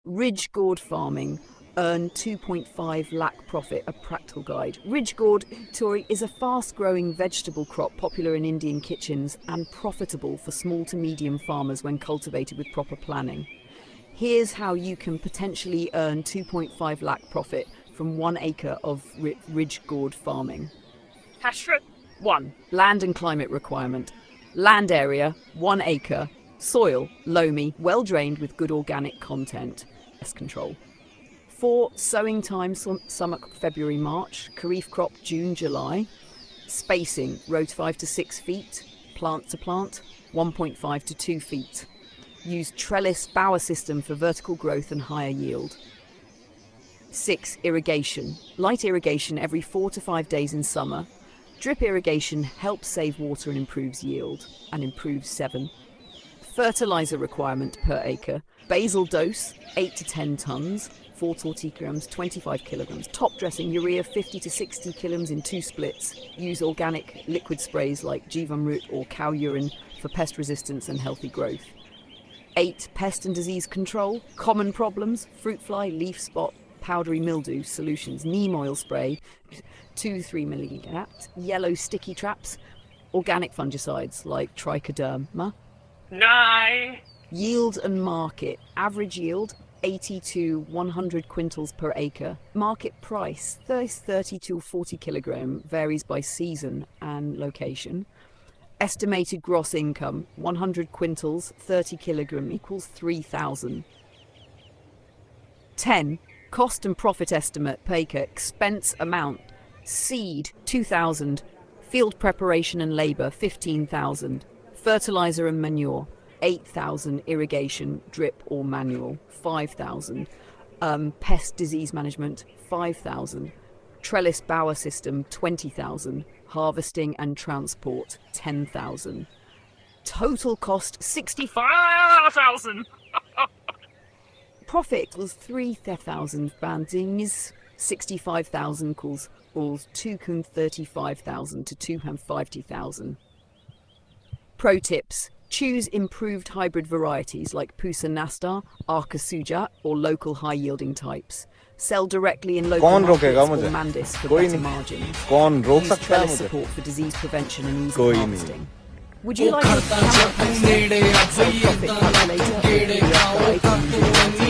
Ridge gourd farming. Earn 2.5 lakh profit, a practical guide. Ridge gourd, Tori, is a fast-growing vegetable crop popular in Indian kitchens and profitable for small to medium farmers when cultivated with proper planning. Here's how you can potentially earn 2.5 lakh profit from 1 acre of ridge gourd farming. Hash fruit. 1. Land and climate requirement. Land area, 1 acre. Soil, loamy, well drained with good organic content. Pest control. 4. Sowing time, summer, February, March. Kharif crop, June, July. Spacing, row to 5 to 6 feet. Plant to plant, 1.5 to 2 feet. Use trellis bower system for vertical growth and higher yield. 6. Irrigation. Light irrigation every 4 to 5 days in summer. Drip irrigation helps save water and improves yield. And improves 7. Fertilizer requirement per acre. Basal dose, 8 to 10 tons. 4 torticograms, 25 kilograms. Top dressing urea, 50 to 60 kilograms in 2 splits. Use organic liquid sprays like Jivamrut or cow urine for pest resistance and healthy growth. 8. Pest and disease control. Common problems: fruit fly, leaf spot, powdery mildew. Solutions: neem oil spray, 2 to 3 milligrams. Yellow sticky traps. Organic fungicides like trichoderma. 9. Yield and market. Average yield, 80 to 100 quintals per acre. Market price, 30 to 40 kilogram, varies by season and location. Estimated gross income, 100 quintals, 30 kilogram equals 3,000. 10. Cost and profit estimate per acre. Expense amount: seed, 2,000. Field preparation and labour, 15,000. Fertilizer and manure, 8,000. Irrigation, drip or manual, 5,000. Pest disease management, 5,000. Trellis bower system, 20,000. Harvesting and transport, 10,000. Total cost, 5,000. Profit was 3,000 bandings. 65,000 calls 235,000 to 250,000. Pro tips: choose improved hybrid varieties like Pusa Nastar, Arca Suja, or local high-yielding types. Sell directly in local markets or Mandis for better margins. Use trellis support for disease prevention and easy harvesting. Would you like a profit calculator?